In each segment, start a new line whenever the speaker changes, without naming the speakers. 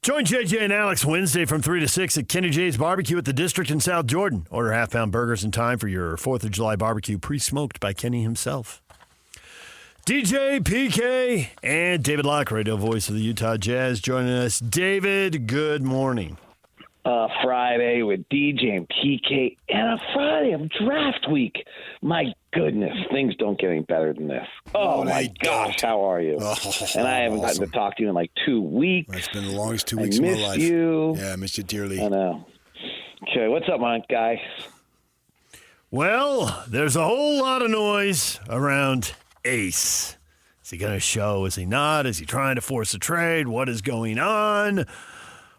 Join JJ and Alex Wednesday from 3 to 6 at Kenny J's Barbecue at the District in South Jordan. Order half-pound burgers in time for your 4th of July barbecue, pre-smoked by Kenny himself. DJ, PK, and David Locke, radio voice of the Utah Jazz, joining us. David, good morning.
Friday with DJ and PK, and a Friday of draft week. My goodness, things don't get any better than this. Oh my gosh, how are you? And I haven't gotten to talk to you in like 2 weeks.
It's been the longest 2 weeks of my life.
I miss you.
Yeah, I miss you dearly.
I know. Okay, what's up, my guy?
Well, there's a whole lot of noise around Ace. Is he going to show? Is he not? Is he trying to force a trade? What is going on?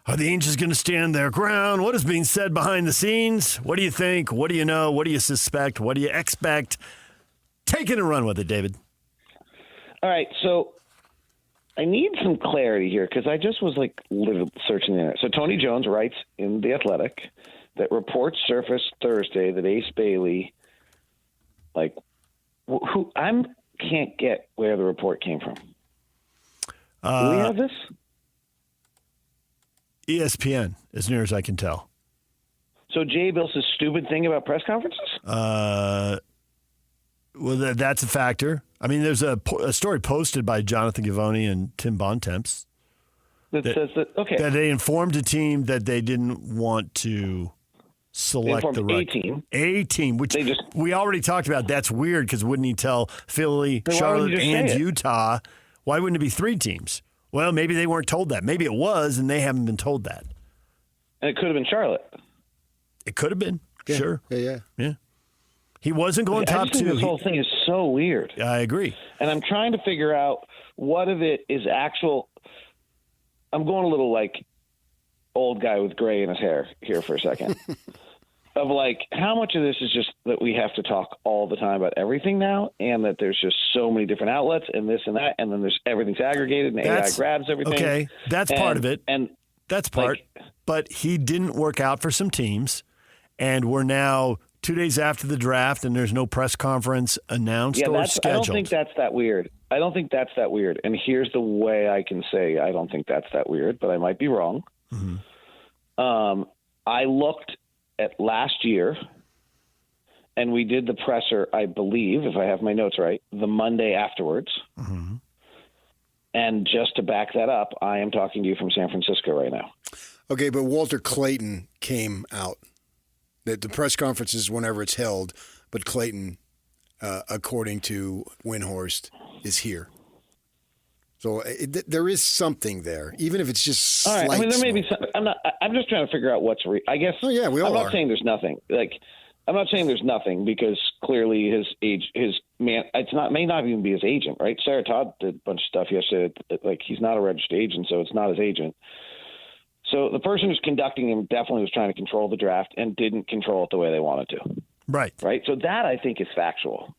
Are the Angels going to stand their ground? What is being said behind the scenes? What do you think? What do you know? What do you suspect? What do you expect? Take it and run with it, David.
All right, so I need some clarity here because I just was like searching the internet. So Tony Jones writes in The Athletic that reports surfaced Thursday that Ace Bailey, can't get where the report came from. Do we have this?
ESPN, as near as I can tell.
So Jay Bill says stupid thing about press conferences?
Well, that's a factor. I mean, there's a story posted by Jonathan Givony and Tim Bontemps
that says that, okay.
That they informed a team that they didn't want to select the right
team.
A team, which we already talked about. That's weird because wouldn't he tell Philly, Charlotte, and Utah? Why wouldn't it be 3 teams? Well, maybe they weren't told that. Maybe it was, and they haven't been told that.
And it could have been Charlotte.
It could have been.
Yeah.
Sure.
Yeah.
He wasn't going top 2.
This whole thing is so weird.
I agree.
And I'm trying to figure out what of it is actual. I'm going a little like old guy with gray in his hair here for a second. Of like, how much of this is just that we have to talk all the time about everything now, and that there's just so many different outlets and this and that, and then there's everything's aggregated and AI grabs everything.
Okay, that's part of it.
And
that's part. But he didn't work out for some teams, and we're now 2 days after the draft, and there's no press conference announced or scheduled.
I don't think that's that weird. And here's the way I can say I don't think that's that weird, but I might be wrong. Mm-hmm. I looked at last year, and we did the presser, I believe, if I have my notes right, the Monday afterwards. Mm-hmm. And just to back that up, I am talking to you from San Francisco right now.
Okay, but Walter Clayton came out. The press conference is whenever it's held, but Clayton, according to Windhorst, is here. So there is something there, even if it's just slight.
All right. I mean, there may be some. I'm just trying to figure out what's. I guess.
Oh yeah, we all
I'm not saying there's nothing. I'm not saying there's nothing because clearly his man. May not even be his agent, right? Sarah Todd did a bunch of stuff yesterday. He's not a registered agent, so it's not his agent. So the person who's conducting him definitely was trying to control the draft and didn't control it the way they wanted to.
Right.
Right. So that I think is factual.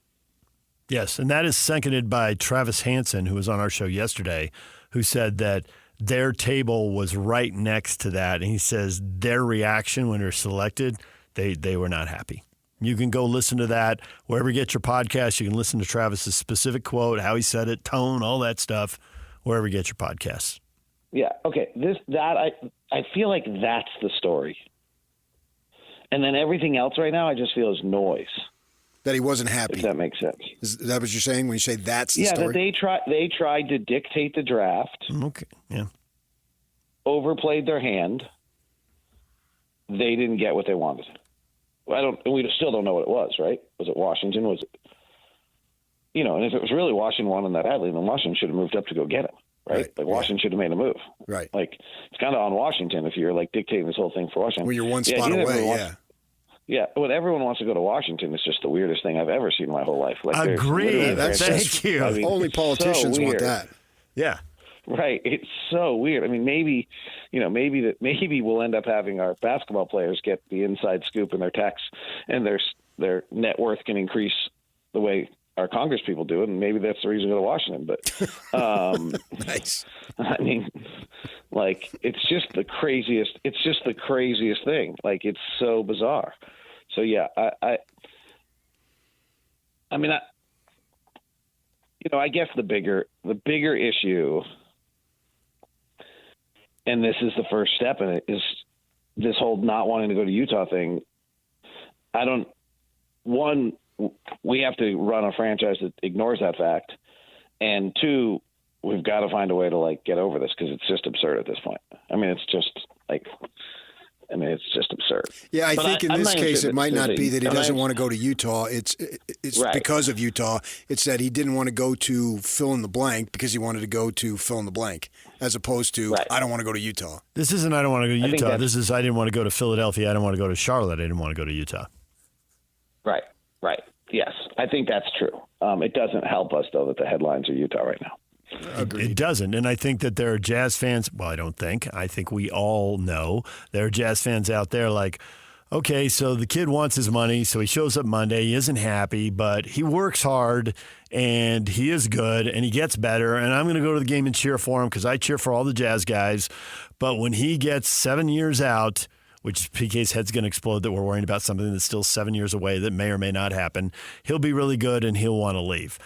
Yes, and that is seconded by Travis Hansen, who was on our show yesterday, who said that their table was right next to that. And he says their reaction when they're selected, they were not happy. You can go listen to that. Wherever you get your podcast, you can listen to Travis's specific quote, how he said it, tone, all that stuff, wherever you get your podcasts.
Yeah, okay. I feel like that's the story. And then everything else right now I just feel is noise.
That he wasn't happy.
If that makes sense.
Is that what you're saying when you say that's the story?
Yeah, that they tried to dictate the draft.
Okay, yeah.
Overplayed their hand. They didn't get what they wanted. We still don't know what it was, right? Was it Washington? Was it, and if it was really Washington wanting that badly, then Washington should have moved up to go get him, right? Washington should have made a move.
Right.
It's kind of on Washington if you're dictating this whole thing for Washington.
When you're one spot away,
Yeah, when everyone wants to go to Washington, it's just the weirdest thing I've ever seen in my whole life.
Agreed. Thank you.
Only politicians want that.
Yeah.
Right. It's so weird. I mean, maybe we'll end up having our basketball players get the inside scoop in their tax, and their net worth can increase the way our Congress people do it, and maybe that's the reason to go to Washington. But
nice.
I mean, it's just the craziest. It's just the craziest thing. It's so bizarre. So yeah, I guess the bigger issue, and this is the first step in it, is this whole not wanting to go to Utah thing. We have to run a franchise that ignores that fact. And two, we've got to find a way to like get over this because it's just absurd at this point. I mean, it's just absurd.
Yeah, I think in this case, it might not be that he doesn't want to go to Utah. It's
right.
Because of Utah. It's that he didn't want to go to fill in the blank because he wanted to go to fill in the blank, as opposed to I don't want to go to Utah.
This isn't I don't want to go to Utah. This is I didn't want to go to Philadelphia. I don't want to go to Charlotte. I didn't want to go to Utah.
Right. Yes, I think that's true. It doesn't help us, though, that the headlines are Utah right now.
Agreed. It doesn't. And I think that there are Jazz fans. Well, I think we all know there are Jazz fans out there like, okay, so the kid wants his money, so he shows up Monday. He isn't happy, but he works hard and he is good and he gets better. And I'm going to go to the game and cheer for him because I cheer for all the Jazz guys. But when he gets 7 years out, which PK's head's going to explode that we're worrying about something that's still 7 years away that may or may not happen, he'll be really good and he'll want to leave.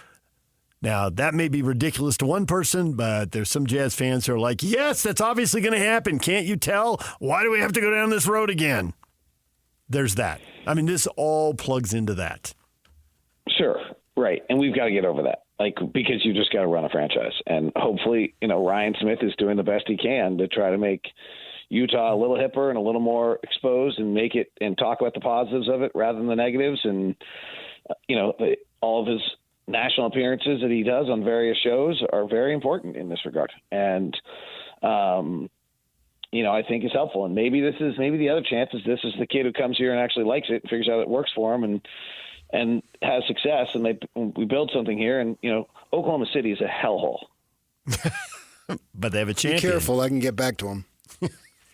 Now, that may be ridiculous to one person, but there's some Jazz fans who are like, yes, that's obviously going to happen. Can't you tell? Why do we have to go down this road again? There's that. I mean, this all plugs into that.
Sure. Right. And we've got to get over that. Like, because you just got to run a franchise. And hopefully, Ryan Smith is doing the best he can to try to make Utah a little hipper and a little more exposed and make it and talk about the positives of it rather than the negatives. And, all of his national appearances that he does on various shows are very important in this regard. And, I think it's helpful. And maybe the other chance is this is the kid who comes here and actually likes it and figures out it works for him and has success. And we build something here. And, Oklahoma City is a hellhole.
But they have a champion.
Be careful. I can get back to him.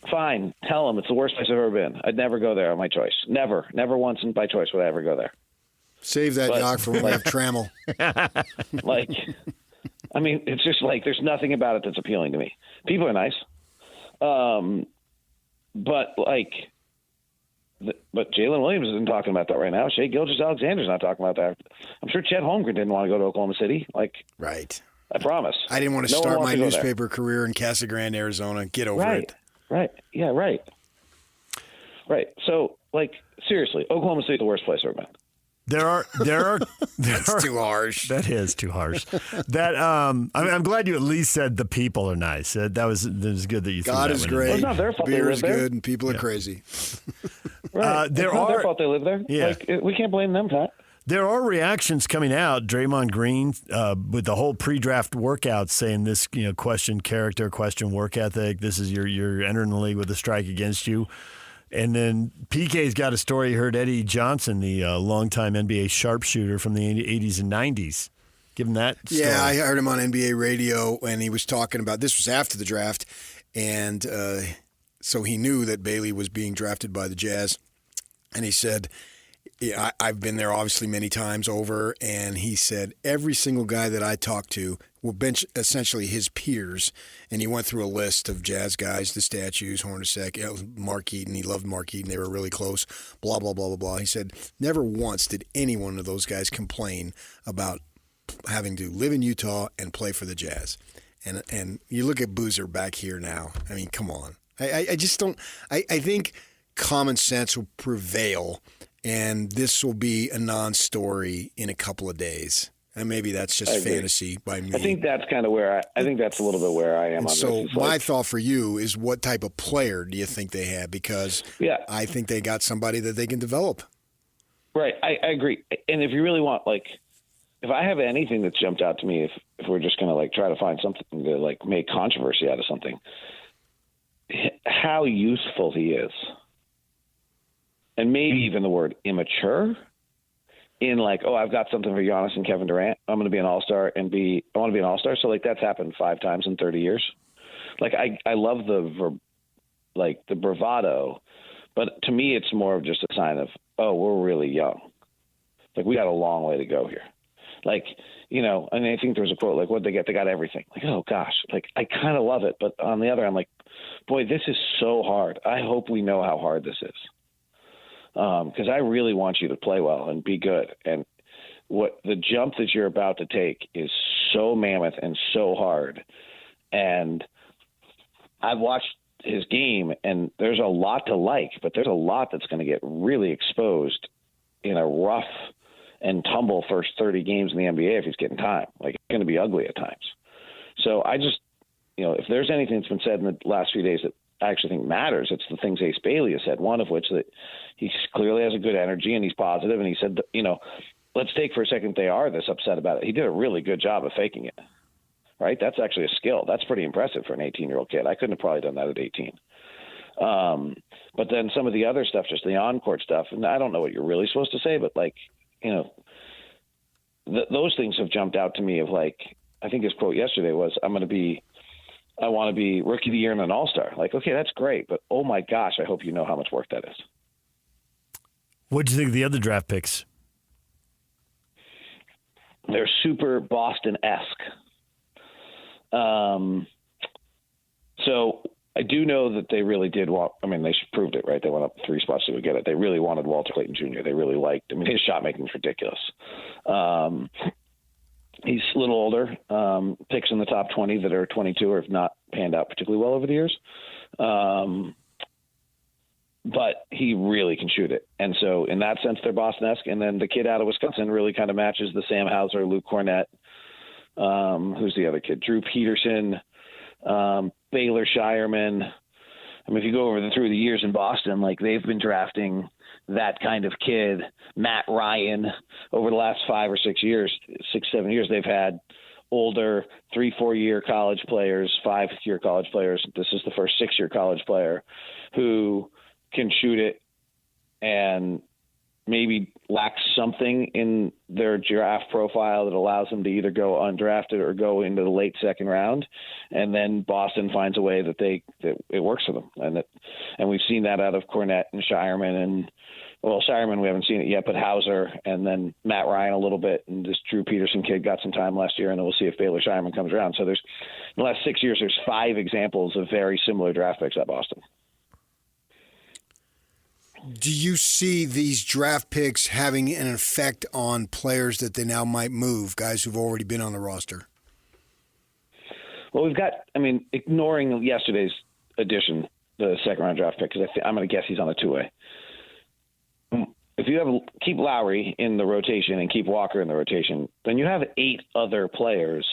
Fine. Tell them it's the worst place I've ever been. I'd never go there on my choice. Never once by choice would I ever go there.
Save that yacht for when we have Trammell.
It's just like there's nothing about it that's appealing to me. People are nice. But Jalen Williams isn't talking about that right now. Shai Gilgeous-Alexander's not talking about that. I'm sure Chet Holmgren didn't want to go to Oklahoma City.
Right.
I promise.
I didn't want to start my newspaper career in Casa Grande, Arizona. Get over it.
Right. Yeah, right. Right. So, seriously, Oklahoma City is the worst place I've ever been.
There are.
That's too harsh.
That is too harsh. I'm glad you at least said the people are nice. That was good that you.
God is great.
Well, it's not their fault.
Beer is
good,
there. And people are crazy.
Right. It's not their fault they live there.
Yeah.
We can't blame them, Pat.
There are reactions coming out. Draymond Green with the whole pre-draft workout saying this, question character, question work ethic. This is you're entering the league with a strike against you. And then PK's got a story. He heard Eddie Johnson, the longtime NBA sharpshooter from the 80s and 90s. Give him that story.
Yeah, I heard him on NBA radio, and he was talking about this was after the draft, and so he knew that Bailey was being drafted by the Jazz, and he said, yeah, I've been there obviously many times over, and he said every single guy that I talked to were essentially his peers, and he went through a list of Jazz guys, the statues, Hornacek, Mark Eaton. He loved Mark Eaton. They were really close, blah, blah, blah, blah, blah. He said never once did any one of those guys complain about having to live in Utah and play for the Jazz. And you look at Boozer back here now. I mean, come on. I just don't – I think common sense will prevail, and this will be a non-story in a couple of days. And maybe that's just fantasy by me.
I think that's kind of where I think that's a little bit where I am on
so
this.
My thought for you is what type of player do you think they have? Because I think they got somebody that they can develop.
Right. I agree. And if you really want, if I have anything that's jumped out to me, if we're just going to try to find something to make controversy out of something, how useful he is. And maybe even the word immature in I've got something for Giannis and Kevin Durant. I'm going to be an all-star I want to be an all-star. So that's happened 5 times in 30 years. I love the bravado, but to me, it's more of just a sign of, we're really young. We got a long way to go here. And I think there was a quote, what'd they get? They got everything. Oh gosh, I kind of love it. But on the other, I'm boy, this is so hard. I hope we know how hard this is. Because I really want you to play well and be good. And what the jump that you're about to take is so mammoth and so hard. And I've watched his game, and there's a lot to like, but there's a lot that's going to get really exposed in a rough and tumble first 30 games in the NBA if he's getting time. Like, it's going to be ugly at times. So I just, if there's anything that's been said in the last few days that I actually think matters, it's the things Ace Bailey has said, one of which that he clearly has a good energy and he's positive, and he said, let's take for a second they are this upset about it. He did a really good job of faking it, right? That's actually a skill. That's pretty impressive for an 18-year-old kid. I couldn't have probably done that at 18. But then some of the other stuff, just the on-court stuff, and I don't know what you're really supposed to say, but those things have jumped out to me of I think his quote yesterday was, I want to be rookie of the year and an all-star. Like, okay, that's great, but oh my gosh, I hope you know how much work that is.
What did you think of the other draft picks?
They're super Boston-esque. So I do know that they really did want, they proved it, right? They went up 3 spots to get it. They really wanted Walter Clayton Jr. They really liked, his shot making is ridiculous. He's a little older, picks in the top 20 that are 22 or have not panned out particularly well over the years. But he really can shoot it. And so in that sense, they're Boston-esque. And then the kid out of Wisconsin really kind of matches the Sam Hauser, Luke Cornett. Who's the other kid? Drew Peterson, Baylor Shireman. If you go through the years in Boston, they've been drafting that kind of kid. Matt Ryan, over the last 5 or 6 years, 6-7 years, they've had older 3-4 year college players, 5-year college players. This is the first 6-year college player who can shoot it and maybe lacks something in their draft profile that allows them to either go undrafted or go into the late second round. And then Boston finds a way that it works for them. And we've seen that out of Cornett and Shireman Shireman, we haven't seen it yet, but Hauser, and then Matt Ryan a little bit. And this Drew Peterson kid got some time last year, and we'll see if Baylor Shireman comes around. So in the last 6 years, there's 5 examples of very similar draft picks at Boston.
Do you see these draft picks having an effect on players that they now might move, guys who've already been on the roster?
Well, we've got, ignoring yesterday's addition, the second-round draft pick, because I'm going to guess he's on a 2-way. If you keep Lowry in the rotation and keep Walker in the rotation, then you have 8 other players,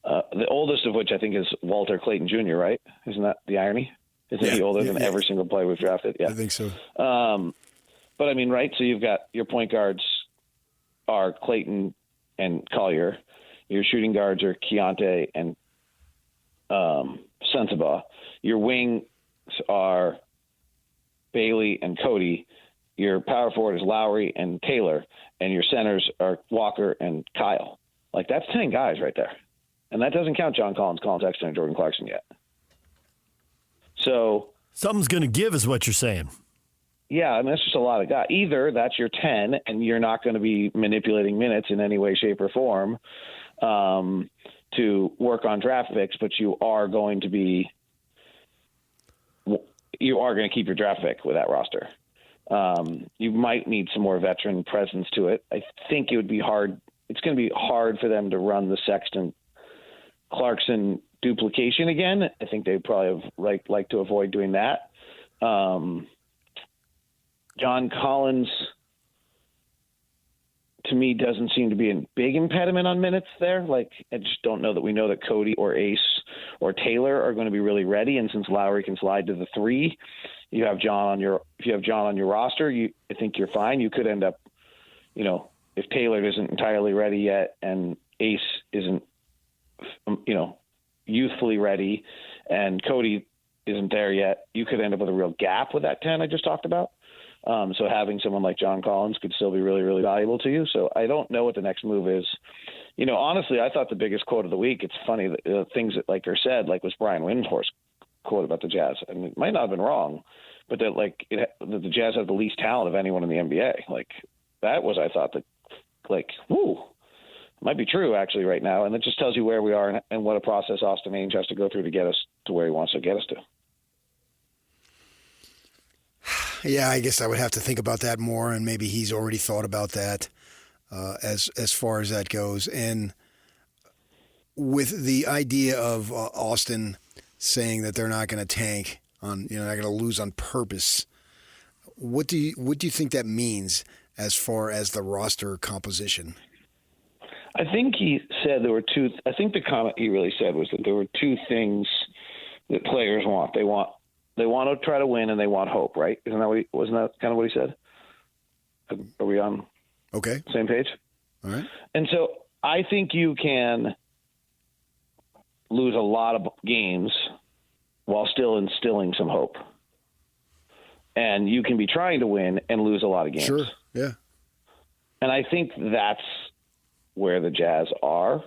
the oldest of which I think is Walter Clayton Jr., right? Isn't that the irony? Isn't he older than every single player we've drafted? Yeah,
I think so.
But right? So you've got your point guards are Clayton and Collier. Your shooting guards are Keontae and Sensabaugh. Your wings are Bailey and Cody. Your power forward is Lowry and Taylor, and your centers are Walker and Kyle. That's 10 guys right there, and that doesn't count John Collins, Colin Sexton, and Jordan Clarkson yet. So
something's going to give, is what you're saying.
Yeah, that's just a lot of guys. Either that's your 10, and you're not going to be manipulating minutes in any way, shape, or form to work on draft picks, but you are going to keep your draft pick with that roster. You might need some more veteran presence to it. I think it would be hard. It's going to be hard for them to run the Sexton Clarkson duplication again. I think they probably have like to avoid doing that. John Collins, to me, doesn't seem to be a big impediment on minutes there. I just don't know that we know that Cody or Ace or Taylor are going to be really ready. And since Lowry can slide to the 3, if you have John on your roster, I think you're fine. You could end up, if Taylor isn't entirely ready yet and Ace isn't, youthfully ready and Cody isn't there yet, you could end up with a real gap with that 10 I just talked about. So having someone like John Collins could still be really, really valuable to you. So I don't know what the next move is. Honestly, I thought the biggest quote of the week, it's funny that things that are said, was Brian Windhorst's quote about the Jazz. It might not have been wrong, but that the Jazz have the least talent of anyone in the NBA. That was, I thought, whoo, might be true actually right now. And it just tells you where we are and what a process Austin Ainge has to go through to get us to where he wants to get us to.
Yeah, I guess I would have to think about that more, and maybe he's already thought about that as far as that goes. And with the idea of Austin saying that they're not going to tank on, not going to lose on purpose. What do you think that means as far as the roster composition?
I think he said there were two. I think the comment he really said was that there were two things that players want. They want to try to win, and they want hope. Right? Wasn't that kind of what he said? Are we on?
Okay.
Same page.
All right.
And so I think you can lose a lot of games while still instilling some hope. And you can be trying to win and lose a lot of games.
Sure. Yeah. And
I think that's where the Jazz are.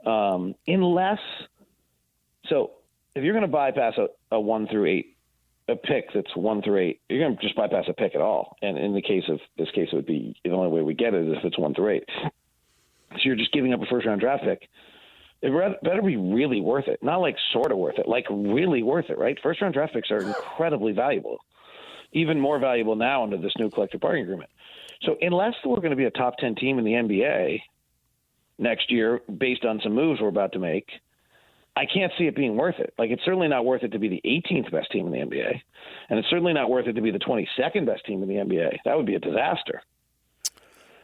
Unless, so if you're going to bypass a 1 through 8, a pick that's 1 through 8, you're going to just bypass a pick at all. And in the case of this case, it would be the only way we get it is if it's 1 through 8. So you're just giving up a first round draft pick. It better be really worth it. Not like sort of worth it, like really worth it, right? First round draft picks are incredibly valuable, even more valuable now under this new collective bargaining agreement. So unless we're going to be a top 10 team in the NBA next year, based on some moves we're about to make, I can't see it being worth it. Like, it's certainly not worth it to be the 18th best team in the NBA. And it's certainly not worth it to be the 22nd best team in the NBA. That would be a disaster.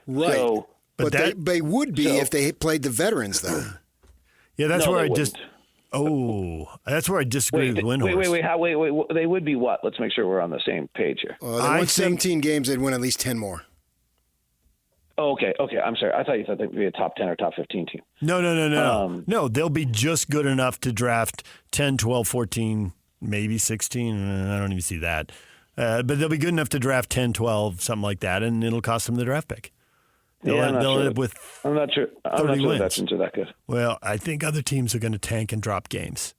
Right.
So,
but they would be if they played the veterans, though.
Yeah, that's
no,
where
that's
where I disagree with Windhorst.
Wait. They would be what? Let's make sure we're on the same page here.
They won 17 games. They'd win at least 10 more.
Oh, okay. I'm sorry. I thought you thought they'd be a top 10 or top 15 team.
No. No, they'll be just good enough to draft 10, 12, 14, maybe 16. I don't even see that. But they'll be good enough to draft 10, 12, something like that, and it'll cost them the draft pick. They'll end up with
I'm not sure. I'm not sure that's into that good.
Well, I think other teams are going to tank and drop games.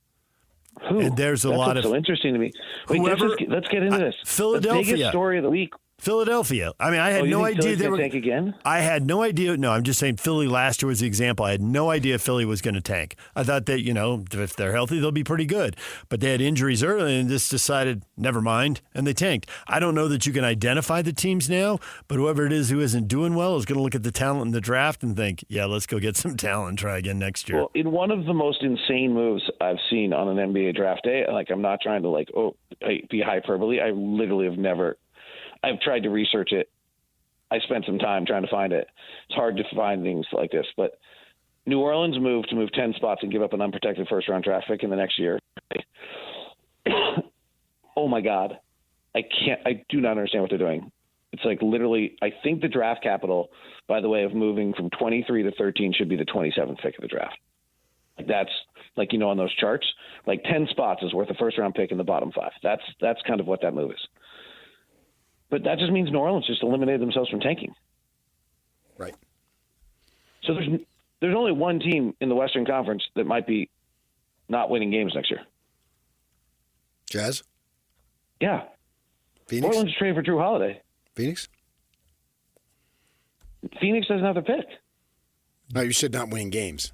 Who?
And there's
that's
lot of
so interesting to me. Wait, let's get into this.
Philadelphia.
The biggest story of the week.
Philadelphia. I mean, I had no idea they were
tank again.
I had no idea. No, I'm just saying Philly last year was the example. I had no idea Philly was going to tank. I thought that, if they're healthy, they'll be pretty good. But they had injuries early and just decided, never mind, and they tanked. I don't know that you can identify the teams now, but whoever it is who isn't doing well is going to look at the talent in the draft and think, yeah, let's go get some talent and try again next year.
Well, in one of the most insane moves I've seen on an NBA draft day, I'm not trying to be hyperbole. I literally have never. I've tried to research it. I spent some time trying to find it. It's hard to find things like this, but New Orleans moved to move 10 spots and give up an unprotected first-round draft pick in the next year. Oh my God. I do not understand what they're doing. It's like literally, I think the draft capital, by the way, of moving from 23 to 13 should be the 27th pick of the draft. That's on those charts, 10 spots is worth a first-round pick in the bottom 5. That's kind of what that move is. But that just means New Orleans just eliminated themselves from tanking.
Right.
So there's only one team in the Western Conference that might be not winning games next year.
Jazz?
Yeah.
Phoenix?
Portland's traded for Drew Holiday.
Phoenix?
Phoenix doesn't have their pick.
No, you said not winning games.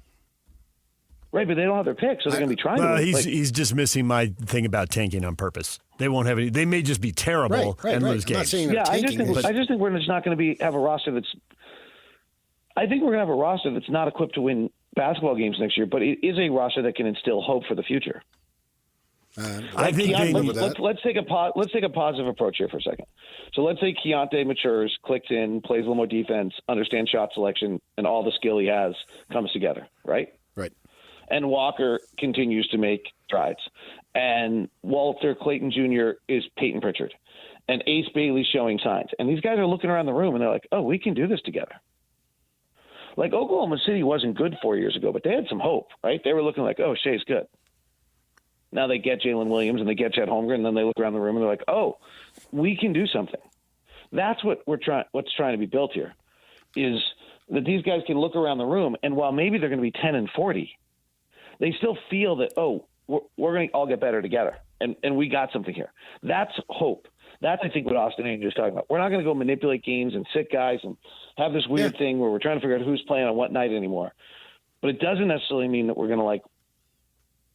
Right, but they don't have their pick, so they're going to be trying to win.
He's just missing my thing about tanking on purpose. They won't have any. They may just be terrible and lose games.
I'm not saying they're tanking.
I just think we're just not going to have a roster that's. I think we're going to have a roster that's not equipped to win basketball games next year, but it is a roster that can instill hope for the future.
I think
let's take a positive approach here for a second. So let's say Keontae matures, clicks in, plays a little more defense, understands shot selection, and all the skill he has comes together, right?
Right.
And Walker continues to make strides. And Walter Clayton Jr. is Peyton Pritchard. And Ace Bailey's showing signs. And these guys are looking around the room, and they're like, oh, we can do this together. Like Oklahoma City wasn't good 4 years ago, but they had some hope, right? They were looking like, oh, Shea's good. Now they get Jalen Williams and they get Chet Holmgren, and then they look around the room and they're like, oh, we can do something. That's what's trying to be built here, is that these guys can look around the room, and while maybe they're going to be 10 and 40, they still feel that, oh, we're going to all get better together, and we got something here. That's hope. That's, I think, what Austin Andrews is talking about. We're not going to go manipulate games and sit guys and have this weird thing where we're trying to figure out who's playing on what night anymore. But it doesn't necessarily mean that we're going to,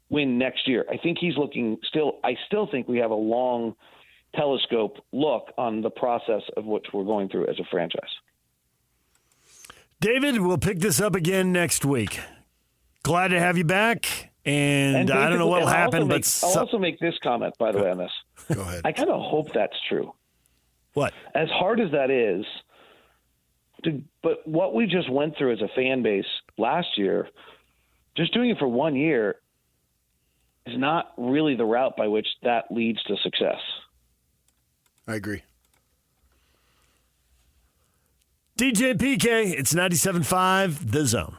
win next year. I think he's looking still – I still think we have a long telescope look on the process of what we're going through as a franchise.
David, we'll pick this up again next week. Glad to have you back.
And
I don't know what will
and
happen,
I'll also make this comment, by the way, on this.
Go ahead.
I kind of hope that's true.
what?
As hard as that is, but what we just went through as a fan base last year, just doing it for 1 year is not really the route by which that leads to success.
I agree.
DJ PK, it's 97.5 The Zone.